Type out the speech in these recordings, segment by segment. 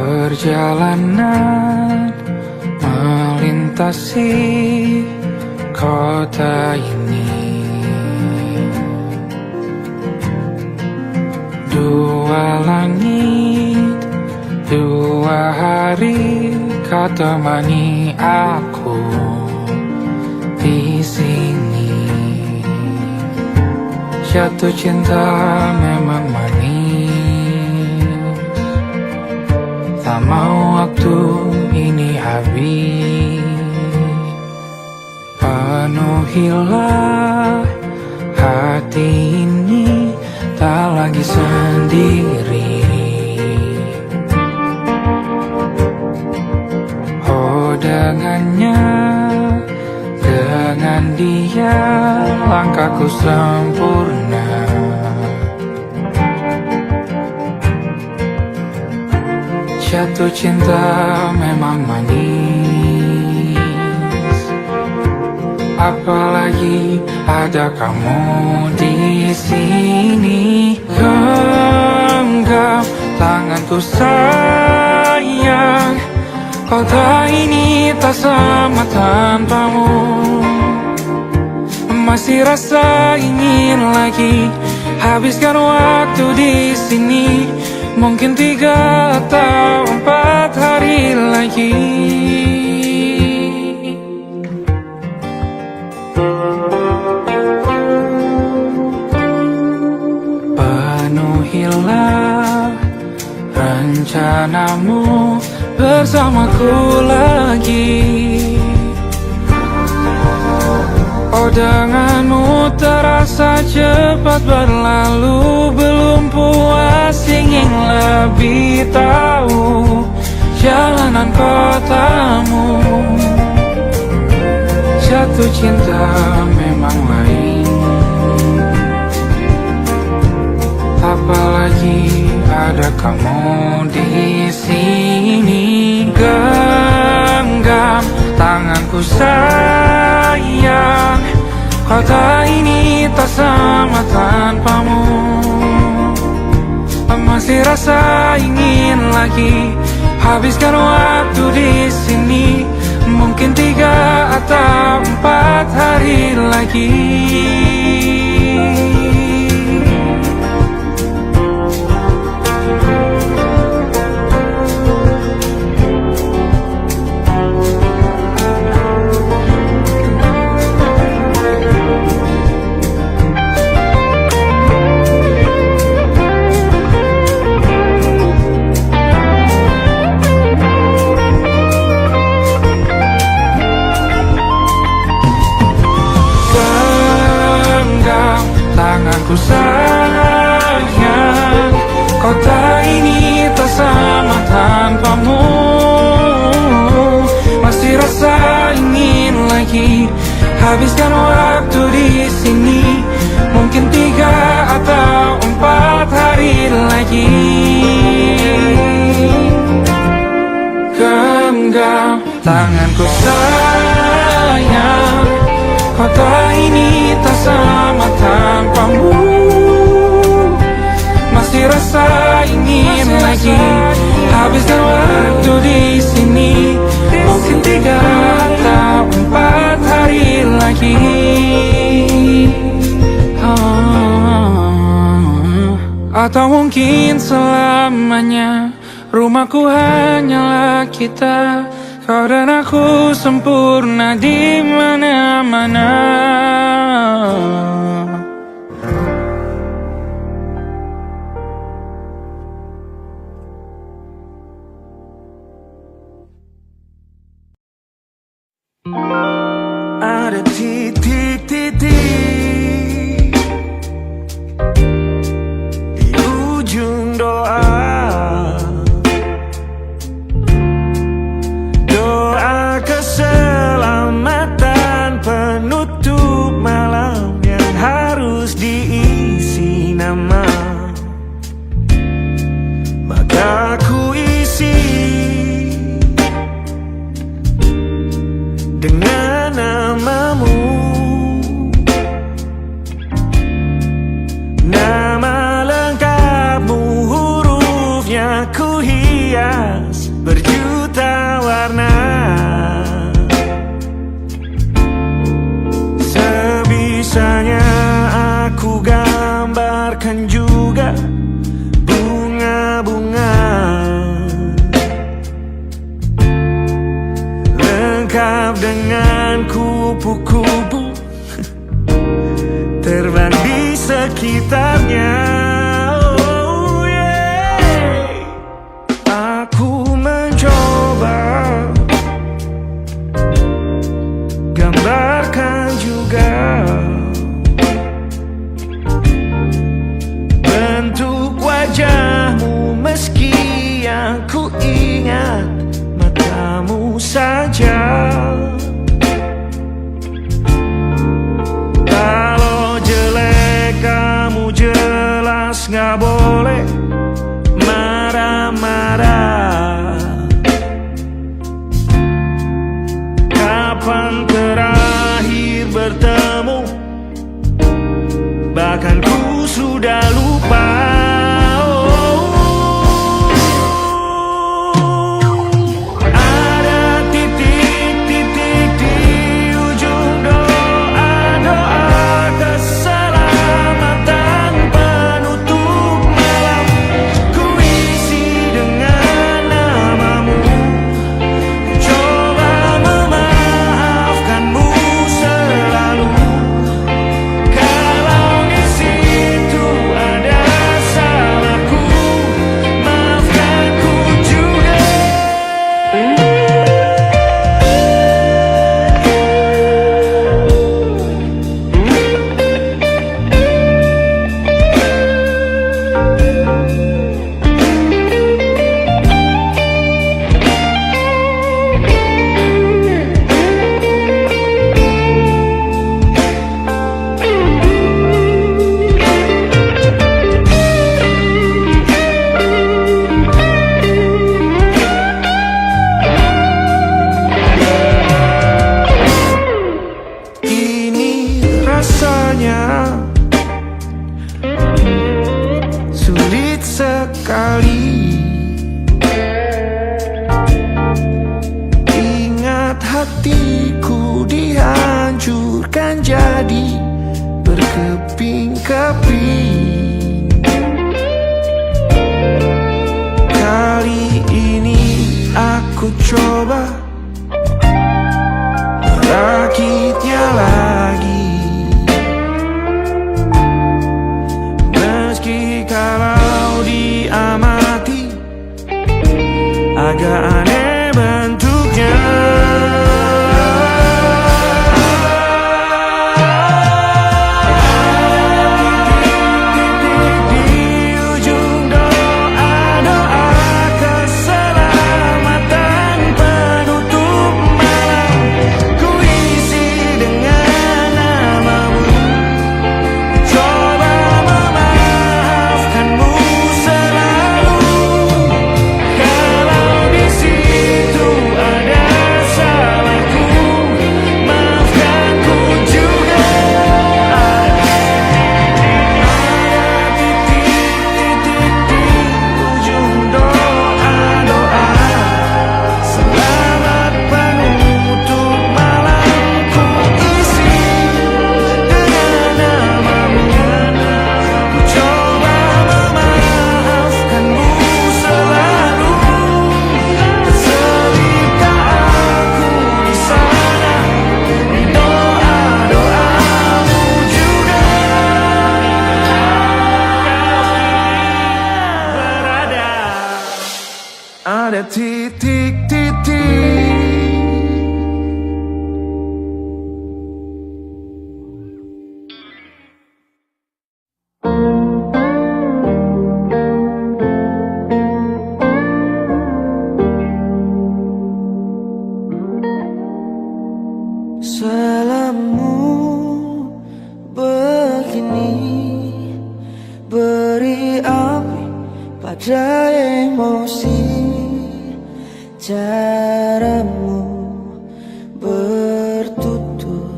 Perjalanan melintasi kota ini, dua langit, dua hari kau temani aku di sini. Jatuh cinta memang manis, tak mau waktu ini habis. Penuhilah hati ini, tak lagi sendiri. Oh dengannya, dengan dia langkahku sempurna. Jatuh cinta memang manis, apalagi ada kamu di sini. Genggam tanganku sayang, kota ini tak sama tanpamu. Masih rasa ingin lagi habiskan waktu di sini. Mungkin 3 atau 4 hari lagi. Penuhilah rencanamu bersamaku lagi. Oh denganmu terasa cepat berlalu, belum puas ingin lebih tahu jalanan kotamu. Jatuh cinta memang lain, apalagi ada kamu di sini. Genggam tanganku sayang, kota ini tak sama tanpamu. Masih rasa ingin lagi habiskan waktu di sini. Mungkin 3 atau 4 hari lagi. Tanganku sayang, kota ini tak sama tanpamu. Masih rasa ingin lagi habiskan waktu di sini. Mungkin 3 atau 4 hari lagi. Genggam tanganku sayang, kota ini tak sama tanpamu. Masih rasa ingin lagi habiskan waktu di sini. Mungkin 3 atau 4 hari lagi. Atau mungkin selamanya. Rumahku hanyalah kita, kau dan aku sempurna di mana-mana. Ada titik-titik di ujung doa. Doa keselamatan penutup malam yang harus diisi nama. Maka ku isi dengan hias berjuta warna. Sebisanya aku gambarkan juga bunga-bunga, lengkap dengan kupu-kupu terbang di sekitarnya. Oh yeah. Aku mencoba gambarkan juga bentuk wajahmu, meski yang ku ingat matamu saja. Kalau jelek kamu jelas gak boleh marah-marah. Kapan terakhir bertemu, bahkan ku sudah lupa. Sulit sekali ingat hatiku dihancurkan jadi berkeping-keping. Kali ini aku coba merakitnya lagi. Kalau diamati agak aneh bentuknya. Ada titik-titik. Selama begini beri api pada emosi. Caramu bertutur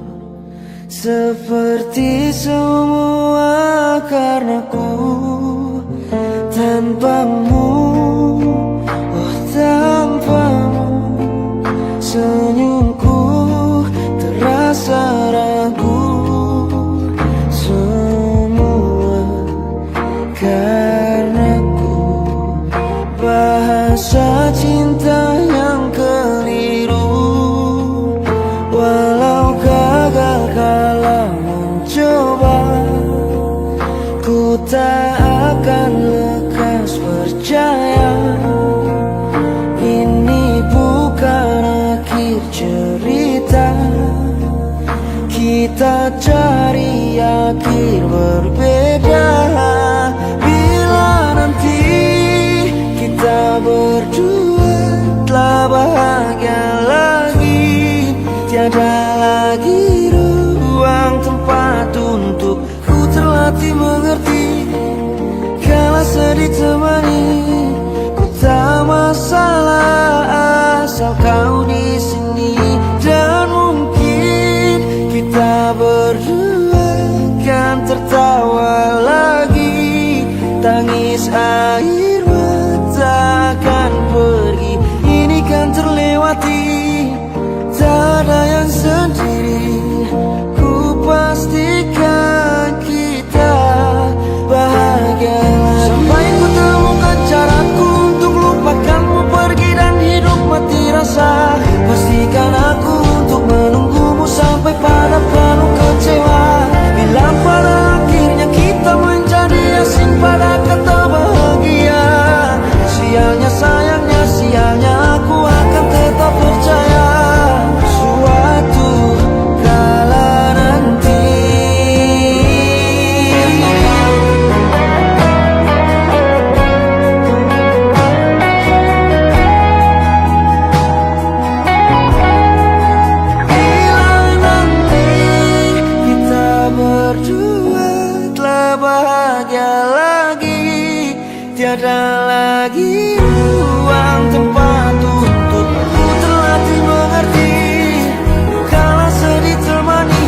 seperti semua karenaku. Tanpamu, oh cinta yang keliru. Walau gagal kala mencoba, ku tak akan lekas percaya. Ini bukan akhir cerita, kita cari akhir berbeda. Bila nanti kita berdua telah bahagia lagi, tiada lagi ruang tempat untuk ku terlatih mengerti. Kala sedih temani, ku tak masalah asal kau di sini. Dan mungkin kita berdua kan tertawa lagi, tangis air mata akan pergi. Ini kan terlewati, tak ada yang sendiri. Ku pastikan kita bahagia lagi. Sampai ku temukan caraku untuk lupakanmu pergi dan hidup mati rasa. Pastikan aku untuk menunggumu sampai pada penuh kecewa. Bila pada akhirnya kita menjadi asing pada kata bahagia, sialnya sayangnya sialnya aku akan tetap percaya suatu kala nanti. Bila nanti kita berdua telah bahagia lagi, tiada lagi ruang tempat untuk ku terlatih mengerti. Kala sedih temani,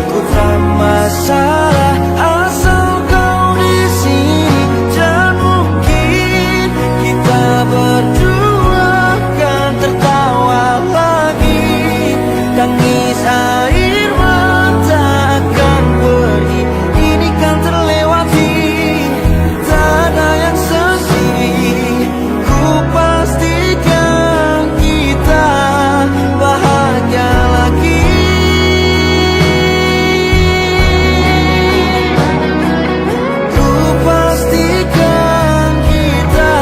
ku tak masalah asal kau di sini. Dan mungkin kita berdua kan tertawa lagi, tangis air mata akan pergi. Ini kan terlewati, tak ada yang sendiri. Ku pastikan kita bahagia lagi. Ku pastikan kita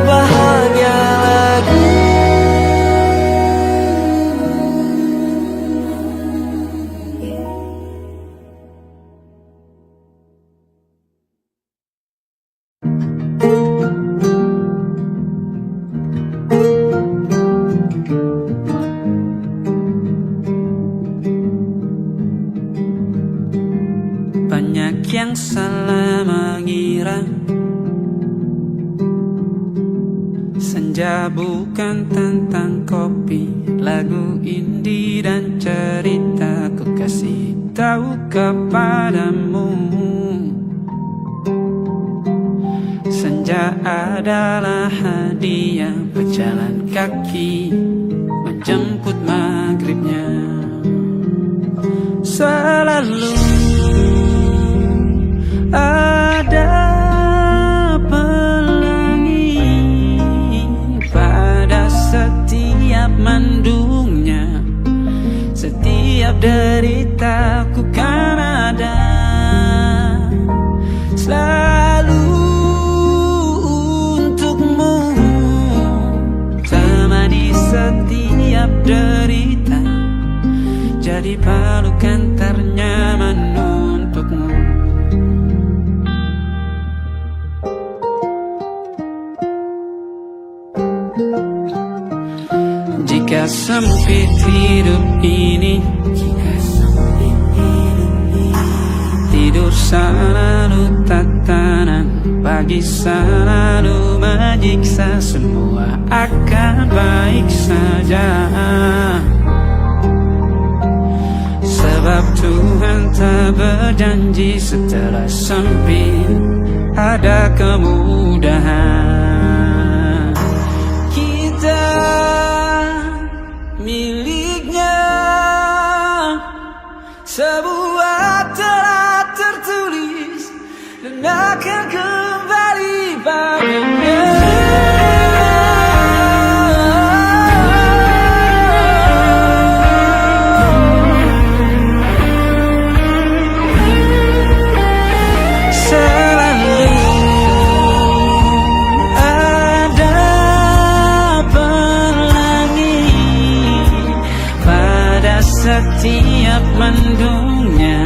bahagia lagi. Banyak yang salah mengira senja bukan tentang kopi, lagu indie dan cerita. Ku kasih tahu kepadamu, senja adalah hadiah berjalan kaki menjemput maghribnya. Selalu ada pelangi pada setiap mendungnya. Setiap deritaku kan ada selalu untukmu, temani setiap derita, jadi pelukan ternyaman untukmu. Jika sempit hidup ini, tidur selalu tatanan, pagi selalu menyiksa, semua akan baik saja. Sebab Tuhan tak berjanji setelah sempit ada kemudahan. Kita miliknya, sebuah telah tertulis dan akan kembali padanya. setiap mendungnya,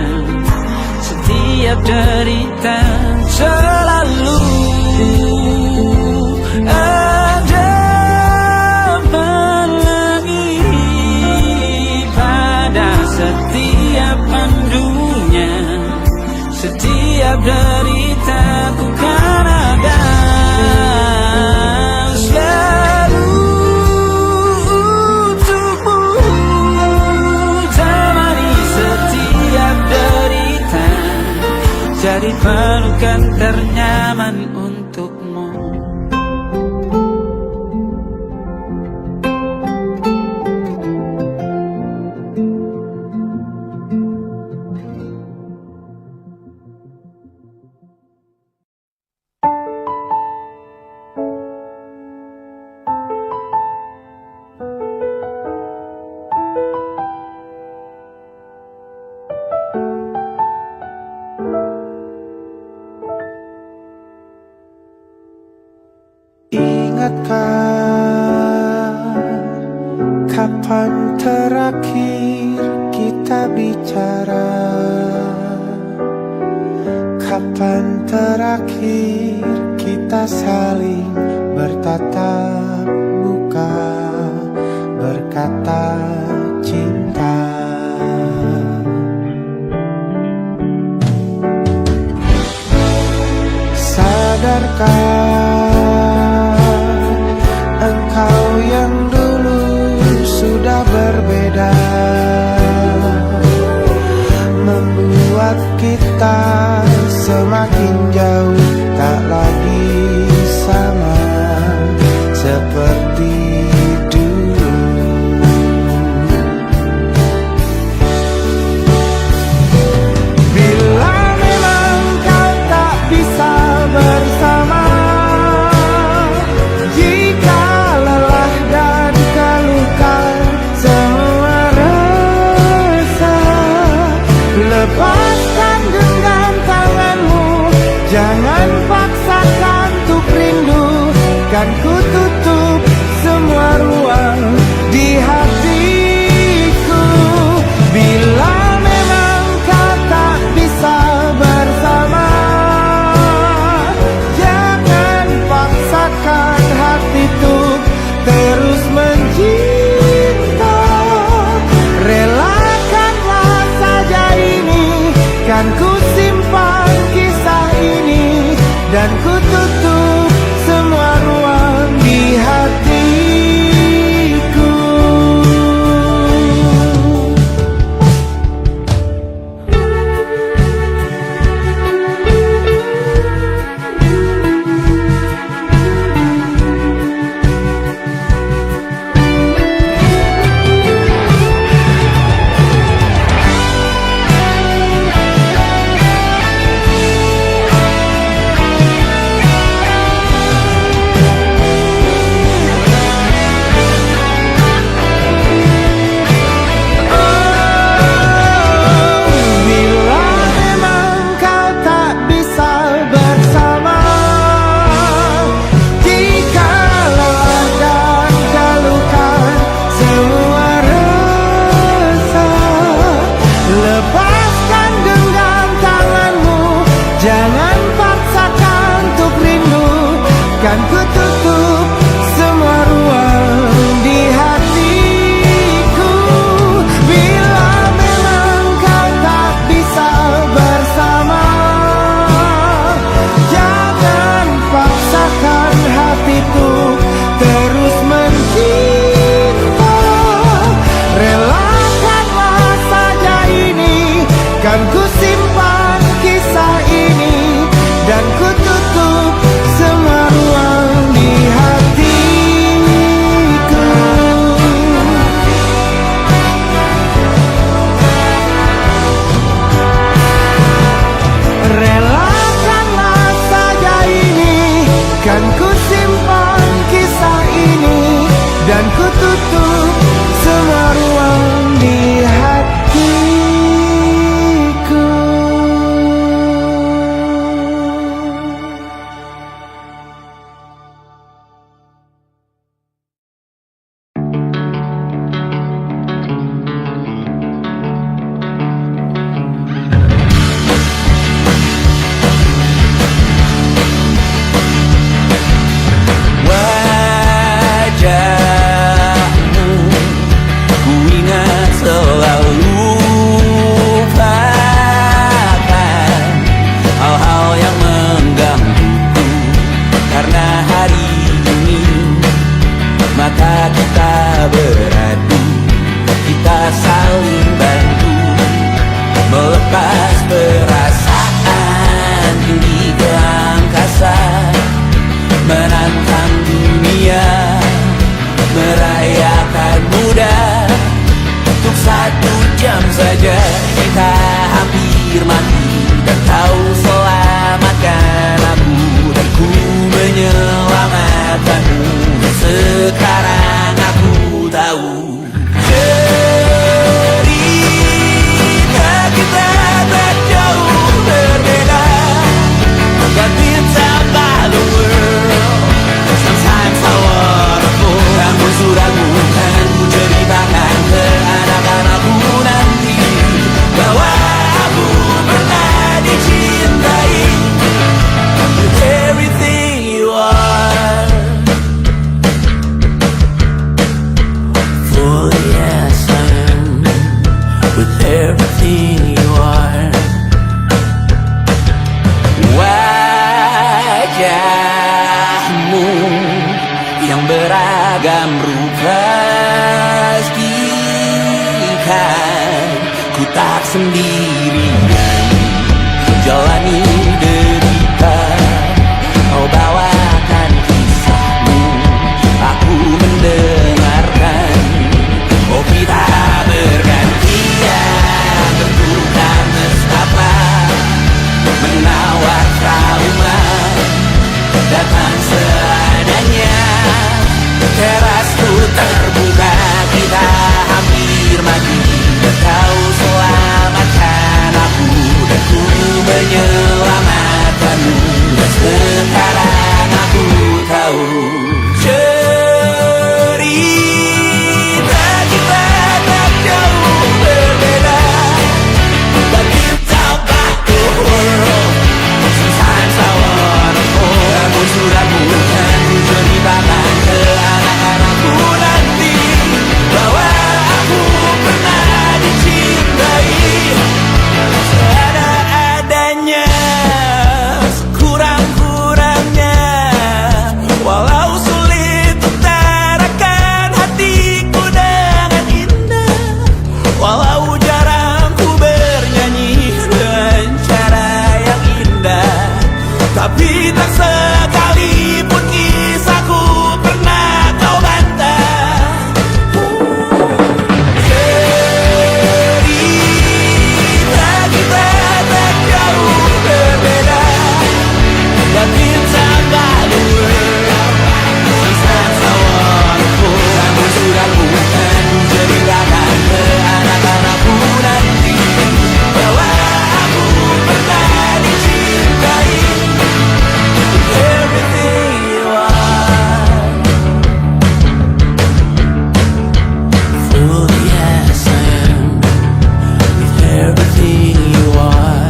setiap derita selalu ada pelangi pada setiap mendungnya, setiap derita ku kan ada. Jadi pelukan ternyaman untukmu. Ingatkah kapan terakhir kita bicara? Kapan terakhir kita saling bertatap muka, berkata cinta? Sadarkah engkau yang dulu sudah berbeda, membuat kita semakin jauh, tak lagi sama seperti dulu. Bila memang kau tak bisa bersama, jika lelah dan keluhkan semua rasa, lepaskan genggam tanganmu, jangan paksakan untuk rindu, kan ku tutup semua Diam saja kita hampir mati, dan kau selamatkan aku, dan ku menyelamatkanmu. Sekarang aku tahu cerita kita tak jauh berbeda. But it's about the world. Sometimes I wanna fall. Namun suratmu kan ku ceritakan ke anak-anakku nanti bahwa aku pernah dicintai with everything you are. For yes I am with everything you are. Wajahmu yang beragam rupa pastikan ku tak sendirian jalani derita. Kau bawakan kisahmu, aku mendengarkan. Oh kita bergantian bentukan nestapa, menawar trauma datang seadanya. Terasku terbuka, kita hampir mati, dan kau selamatkan aku, dan ku menyelamatkanmu. Dan sekarang aku tahu cerita kita tak jauh berbeda. But it's about the world. Sometimes I wanna fall. Namun suratmu kan ku ceritakan ke anak-anakku nanti bahwa aku pernah dicintai seadanya, sekurang-kurangnya. Walau sulit utarakan hatiku dengan indah, walau jarang ku bernyanyi dengan cara yang indah, tapi tak sekalipun kisahku pernah kau bantah. Cerita kita tak jauh berbeda, but it's about the world. Sometimes I wanna fall. Namun suratmu kan ku ceritakan ke anak-anakku nanti bahwa aku pernah dicintai with everything you are. Fully as I am with everything you are.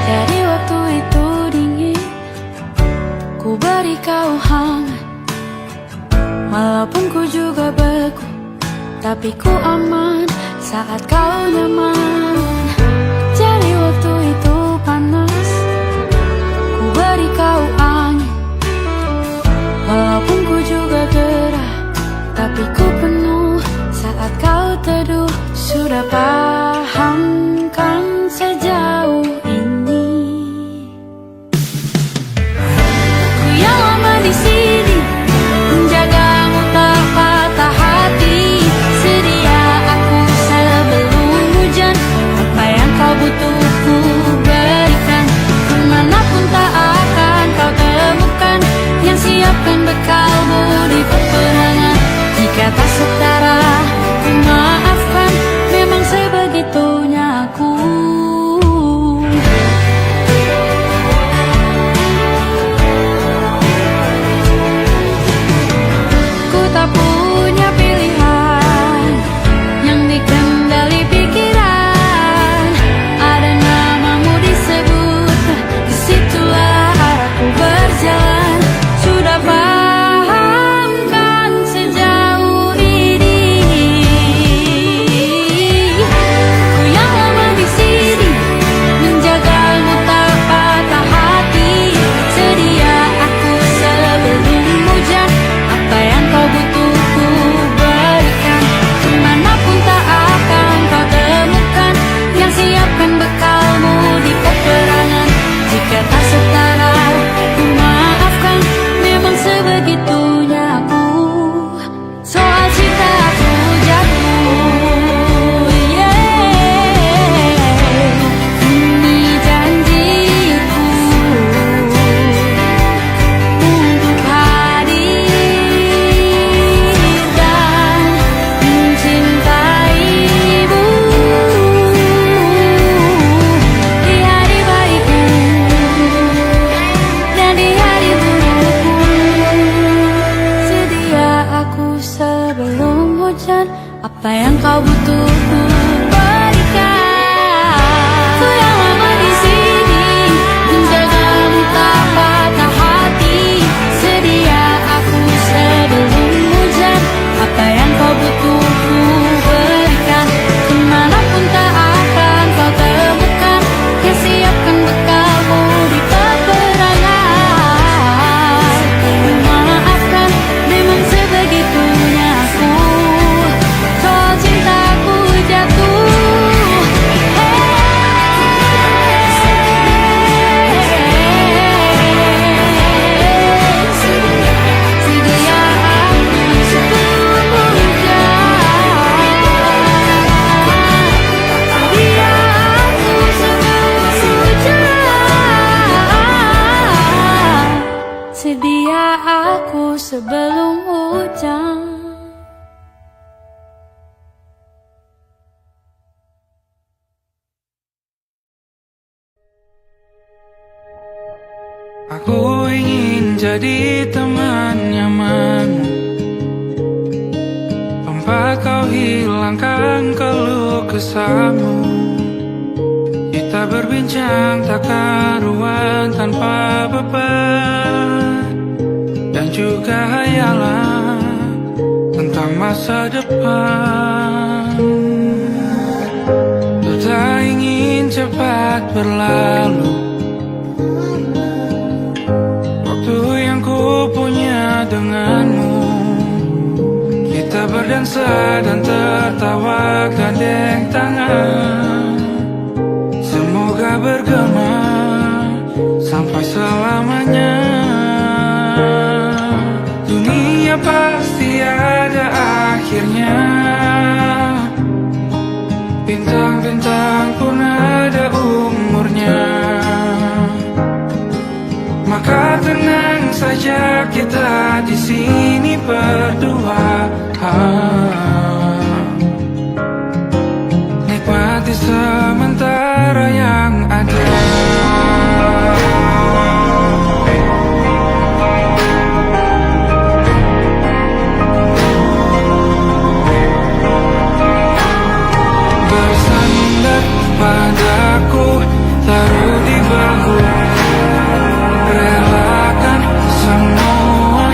Dari waktu itu dingin, ku beri kau hangat. Walaupun ku juga beku, tapi ku aman saat kau nyaman. Jadi waktu itu panas, ku beri kau angin. Walaupun ku juga gerah, tapi ku penuh saat kau teduh. Sudah paham kan sejauh ini? Ku yang lama di sini, menjagamu tak patah hati. Sedia aku sebelum hujan, apa yang kau butuh ku berikan. Kemanapun tak akan kau temukan yang siapkan bekalmu di peperangan. Jika tak setara, ku maafkan. Memang sebagai Aku ingin jadi teman nyaman, tempat kau hilangkan keluh kesahmu. Kita berbincang tak karuan tanpa beban, dan juga hayalan tentang masa depan. Ku tak ingin cepat berlalu waktu yang ku punya denganmu. Kita berdansa dan tertawa gandeng tangan, semoga bergema sampai selamanya. Dunia pasti ada akhirnya, bintang-bintang pun ada umurnya. Maka tenang saja kita di sini berdua, nikmati sementara yang ada. Bersandar padaku, taruh di bahu, relakan semua,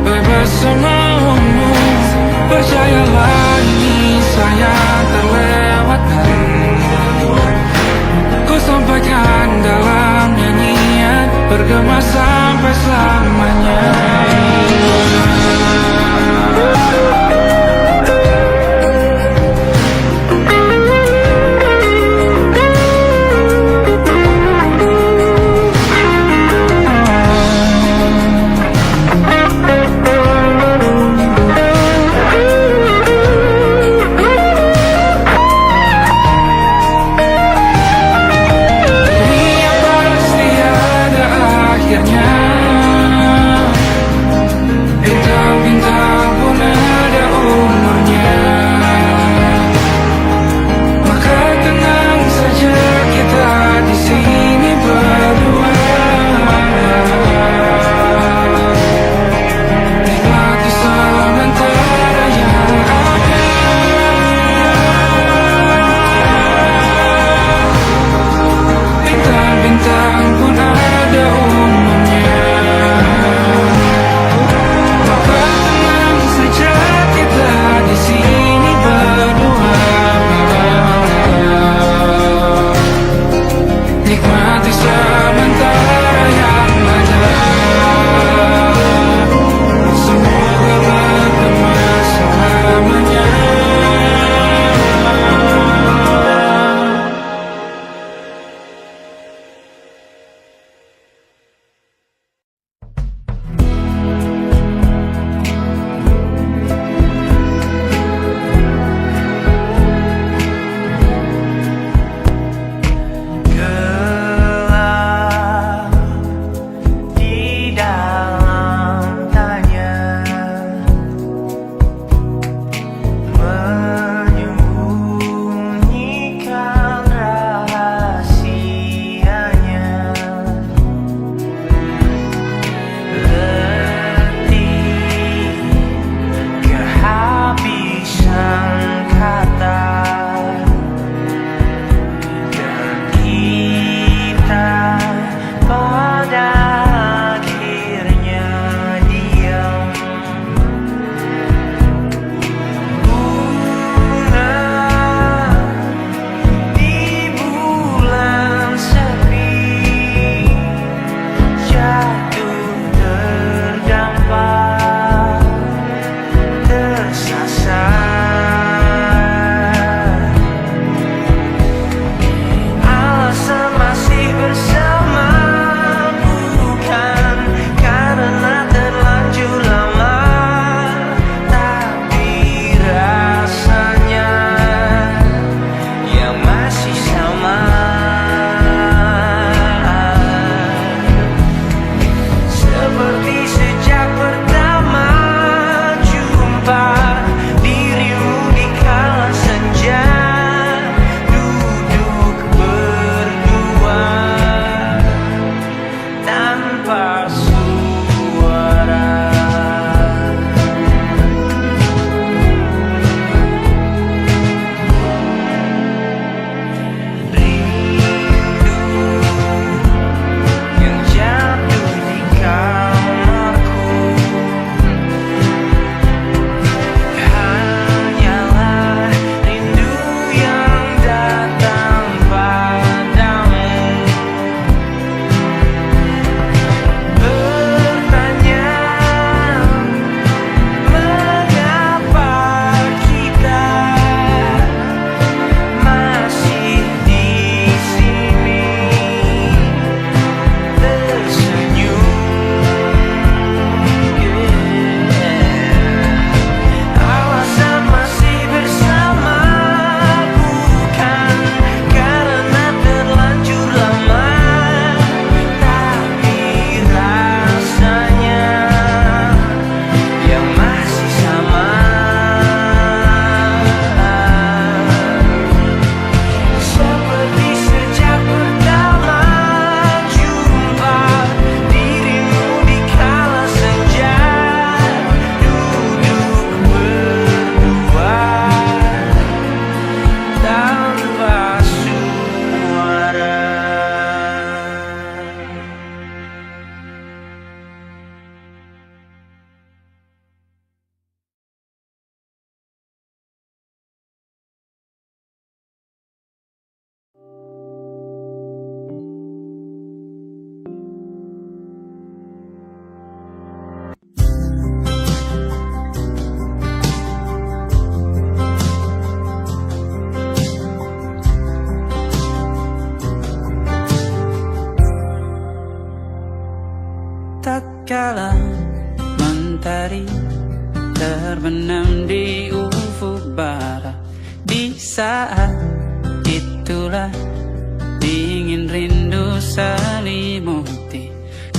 bebas semaumu. Percayalah ini sayang terlewatkan, ku sampaikan dalam nyanyian, bergema sampai selamanya.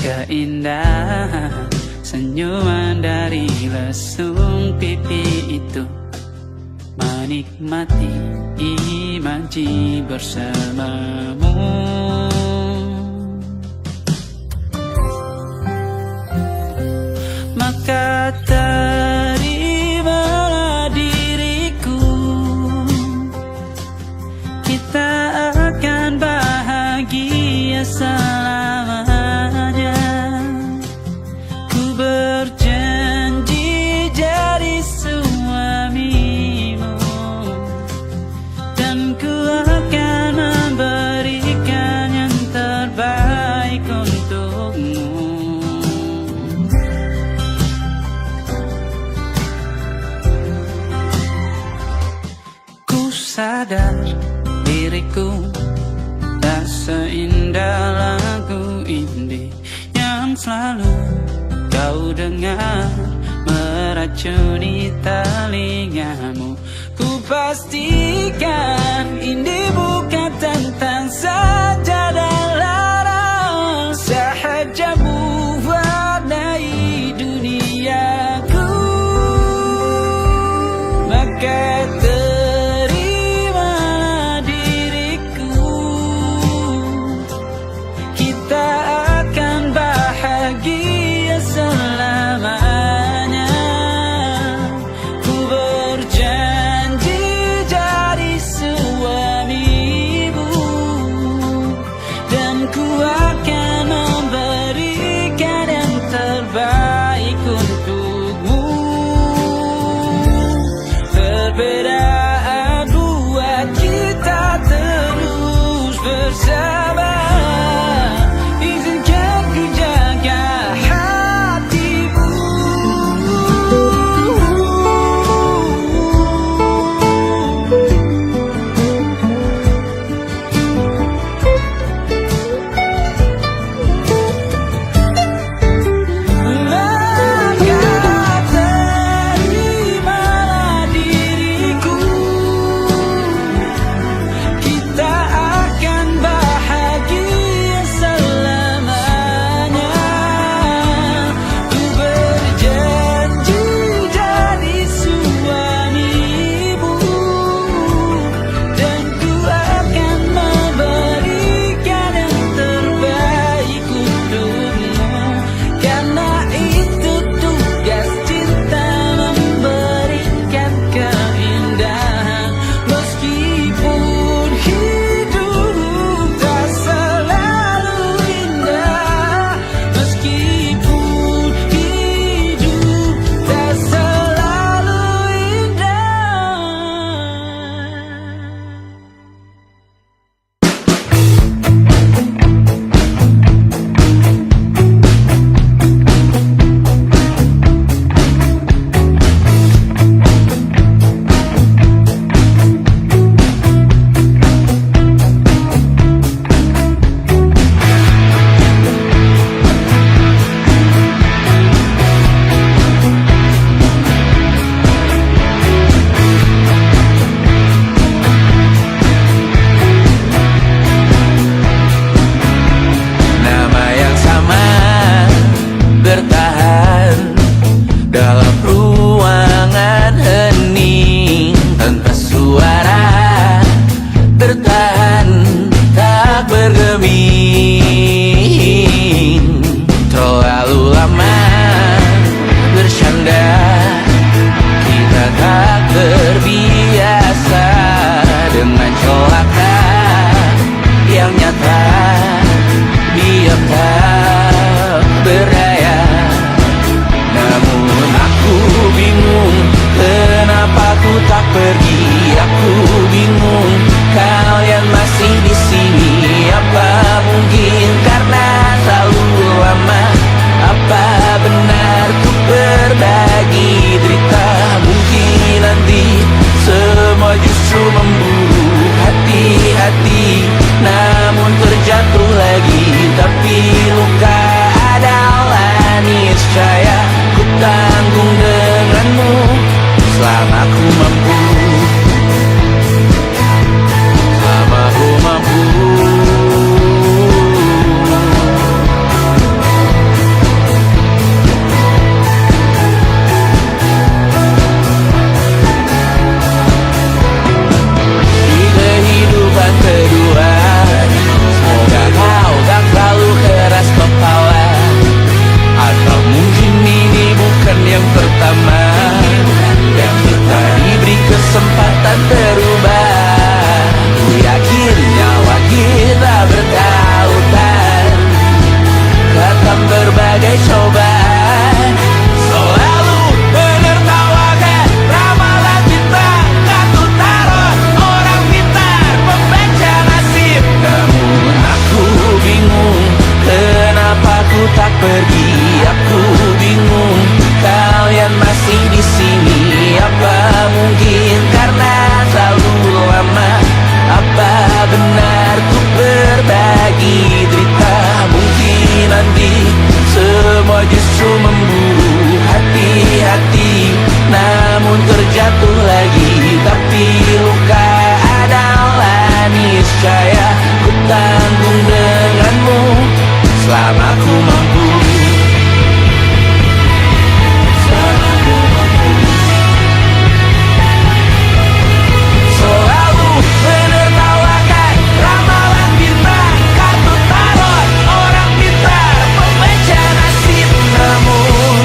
keindahan senyuman dari lesung pipi itu, menikmati imaji bersamamu. Maka terimalah diriku, kita akan bahagia selamanya. Ku berjanji jadi suamimu, dan ku akan memberikan yang terbaik untukmu. Ku sadar diriku tak seindah lagu indie yang selalu kau dengar meracuni telingamu. Ku pastikan indie bukan tentang saja dan larang, sahaja mewarnai duniaku. Maka terimalah diriku, kita akan bahagia selamanya. Ku berjanji jadi suamimu, percaya ku tanggung denganmu selama ku mampu. Selalu menertawakan ramalan bintang, kartu tarot orang pintar, pembaca nasib. Namun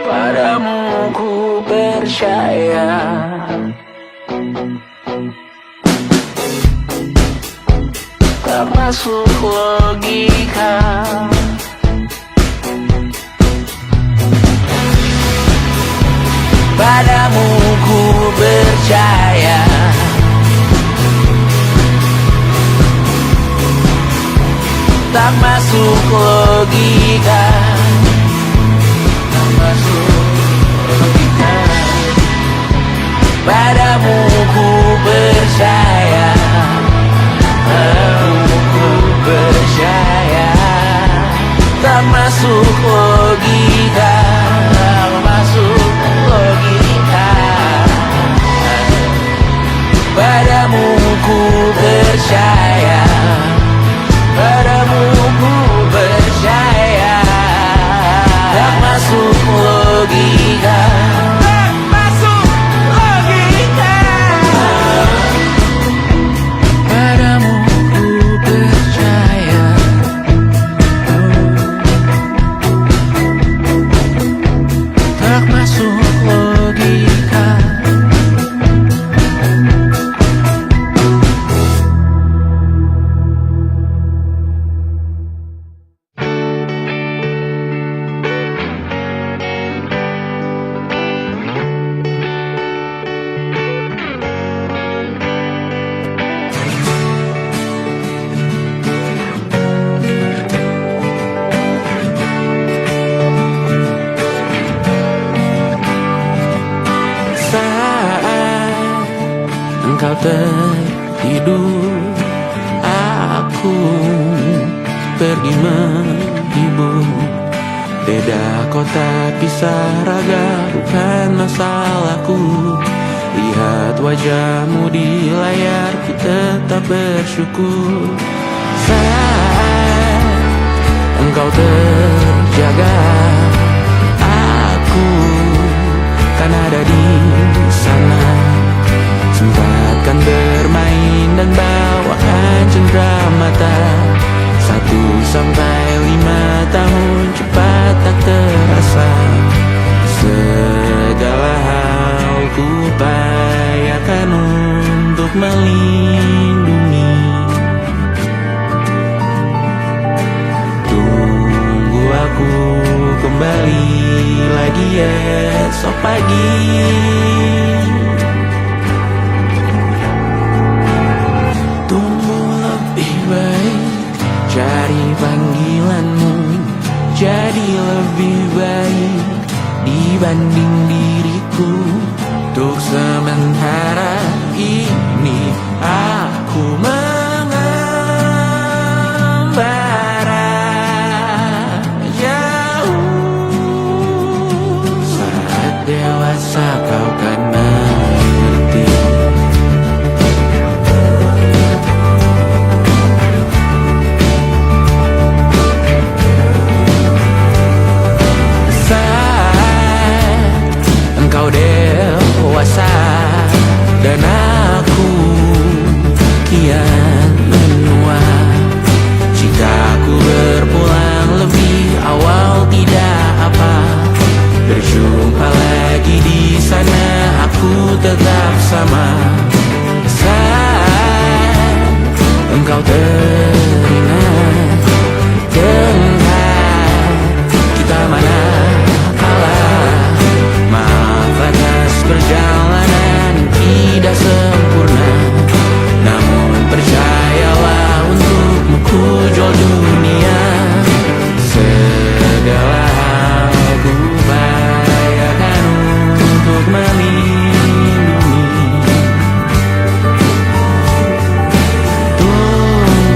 padamu ku percaya. Tak masuk logika. Padamu ku percaya. Tak masuk logika. Tak masuk logika. Padamu ku percaya. Padamu ku percaya. Tak masuk logika. Tak masuk logika. Padamu ku percaya. Padamu ku percaya. Tak masuk logika. Tak masuk logika. Padamu ku percaya. Tak masuk logika. Saat engkau tertidur, aku pergi menghibur. Beda kota pisah raga bukan masalahku. Lihat wajahmu di layar, ku tetap bersyukur. Saat engkau terjaga, aku kan ada di sana. Sempatkan bermain dan bawakan cenderamata. 1-5 tahun cepat tak terasa. Segala hal ku upayakan untuk melindungi. Tunggu aku kembali lagi esok pagi. Tumbuh lebih baik, cari panggilanmu. Jadi lebih baik dibanding diriku. Untuk sementara ini aku mengembara jauh. Saat dewasa kau kan mengerti. Saat engkau dewasa dan aku kian menua. Jika aku berpulang lebih awal tidak apa. Berjumpa lagi di sana, aku tetap sama. Saat engkau teringat tempat kita mana kalah. Maaf atas perjalanan tidak sempurna, namun percayalah untukmu ku jual dunia. Segala hal ku upayakan untuk melindungi. Tunggu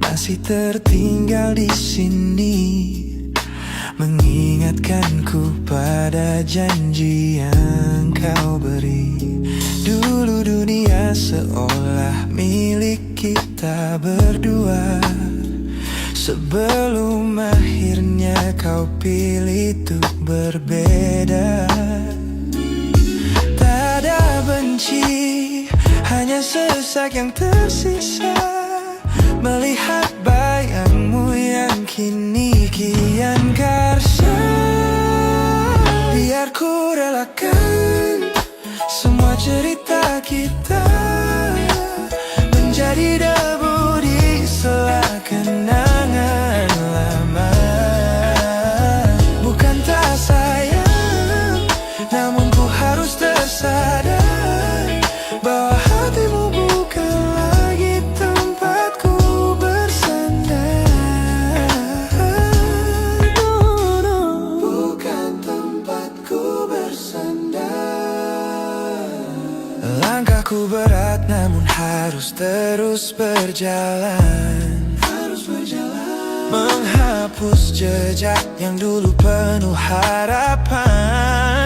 masih tertinggal di sini, mengingatkanku pada janji yang kau beri. Dulu dunia seolah milik kita berdua, sebelum akhirnya kau pilih untuk berbeda. Tak ada benci, hanya sesak yang tersisa, melihat bayangmu yang kini kian karsa. Biar ku relakan semua cerita kita menjadi debu di sela kenangan lama. Bukan tak sayang, namun ku harus tersadar bahwa hatimu bukan lagi tempatku bersandar. Bukan tempatku bersandar. Langkahku berat namun harus terus berjalan, menghapus jejak yang dulu penuh harapan.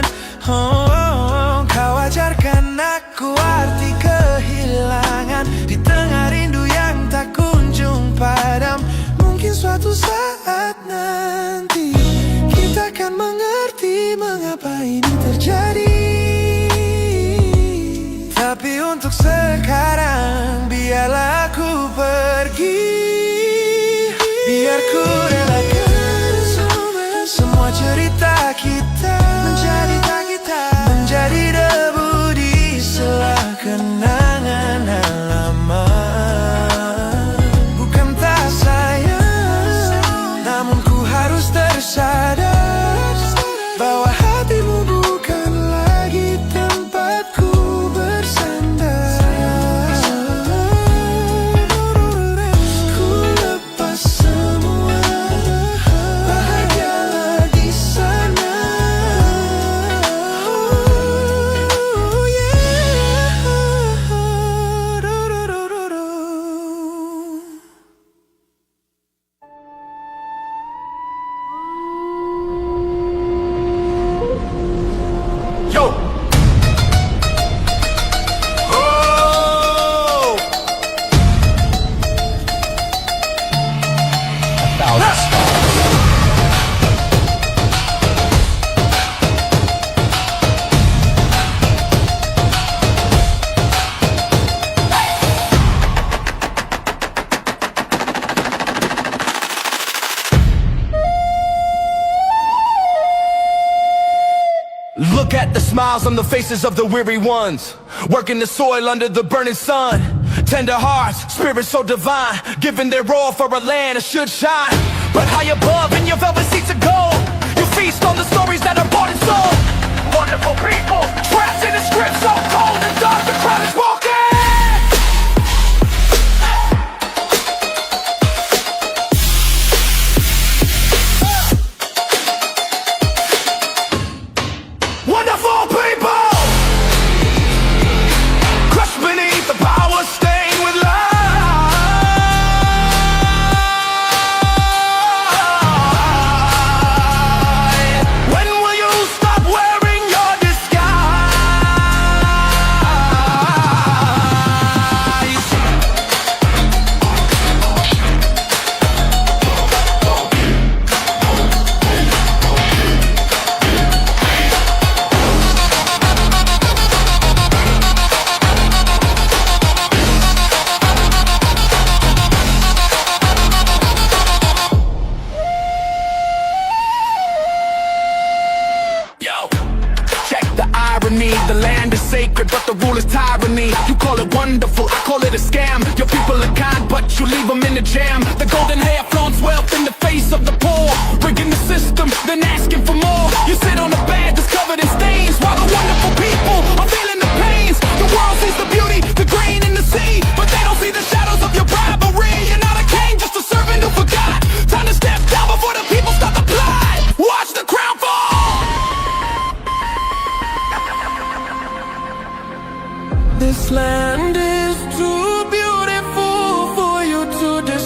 Kau ajarkan aku arti kehilangan di tengah rindu yang tak kunjung padam. Mungkin suatu saat nanti kita akan mengerti mengapa ini terjadi. Tapi untuk sekarang biarlah aku pergi. Biar ku relakan semua cerita kita menjadi debu di sela kenangan lama. Bukan tak sayang, namun ku harus tersadar bahwa hatimu bukan lagi tempatku bersandar. Ku lepas semua, bahagialah di sana. Oh yeah. Yo! Oh! Look at the smiles on the faces of the weary ones, working the soil under the burning sun. Tender hearts, spirits so divine, giving their all for a land that should shine. But high above in your velvet seats of gold, you feast on the stories that are bought and sold. Wonderful people, trapped in a script so cold and dark, the crowd is walking. Wonderful people, crushed beneath the power stained with light. When will you stop wearing your disguise? Yo, check the irony. The land is sacred, but the rule is tyranny. You call it wonderful, I call it a scam. Your people are kind, but you leave them in the jam. The golden hair flaunts wealth in the face of the poor, rigging the system, then asking for more. You sit on a bed that's covered in stains, while the wonderful people are feeling the pains. The world sees the beauty, the grain in the sea, but they don't see the shadows of your bribery. You're not a king, just a servant who forgot. Time to step down before the people start to plot. Watch the crown fall. This land is too beautiful for you to destroy.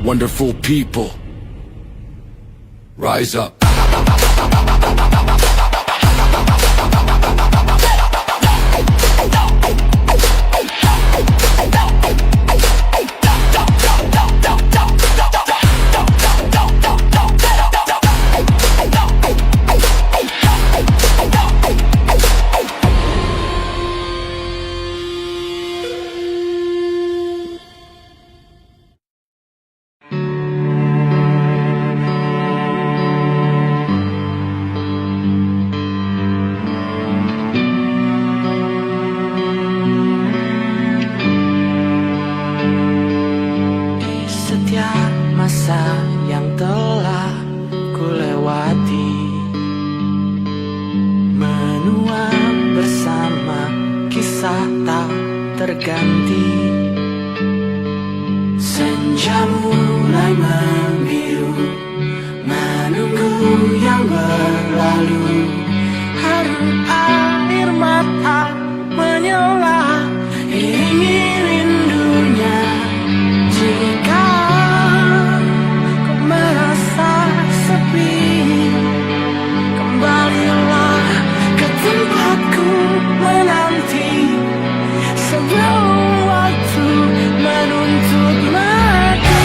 wonderful people. Rise up. Setiap masa yang telah ku lewati, menua bersama kisah tak terganti. Senja mulai membiru, menunggu yang berlalu. Haru air mata menyala, iringi rindunya. Jika kau merasa sepi, kembalilah ke tempatku menanti, sebelum waktu menuntut mati.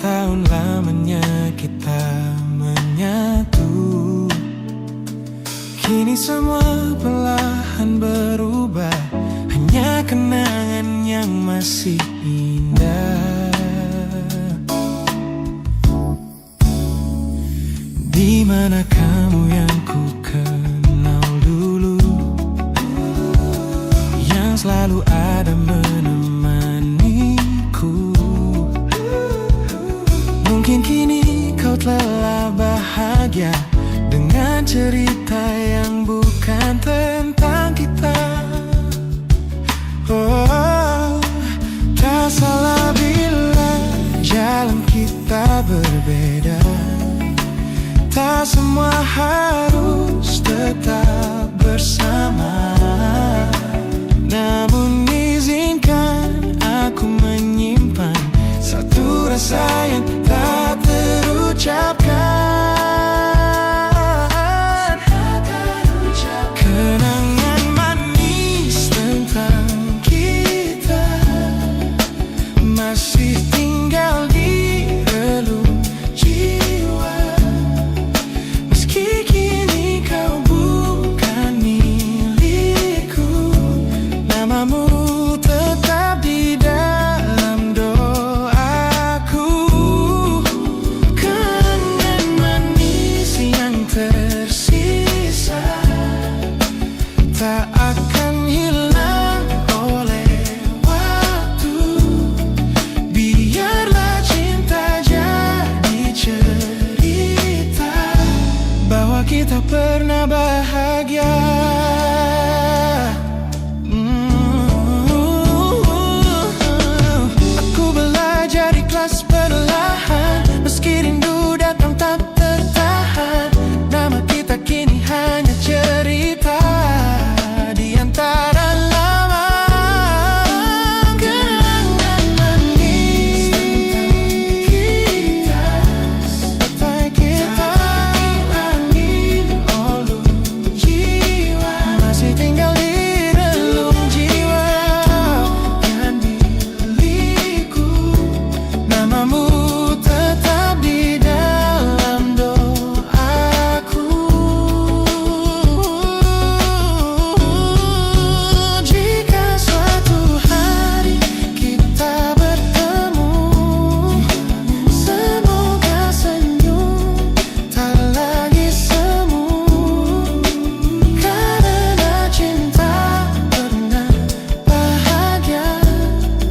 tahun lamanya kita menyatu. Kini semua perlahan berubah, hanya kenangan yang masih indah. Di mana kamu yang ku kenal dulu, yang selalu ada menemaniku. Mungkin kini kau telah bahagia dengan cerita yang bukan tentang kita. Oh, tak salah bila jalan kita berbeda. Tak semua harus tetap bersama. Namun izinkan aku menyimpan satu rasa yang tak terucapkan. Kenangan manis tentang kita masih tinggal di relung jiwa. Meski kini kau bukan milikku, namamu tetap di dalam doaku. Kenangan manis yang tersisa tak akan hilang oleh waktu. Biarlah cinta jadi cerita bahwa kita pernah bahagia. Aku belajar ikhlas perlahan, meski rindu datang tak tertahan. Nama kita kini hanya cerita di antara lambang. Kenangan manis tentang kita, bagai kita angin olung jiwa, masih tinggal di relung jiwa. Bukan milikku, namamu tetap di dalam doaku. Jika suatu hari kita bertemu, semoga senyum tak lagi semu. Karena cinta pernah bahagia,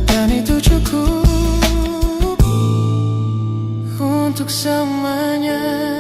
dan itu cukup untuk semuanya.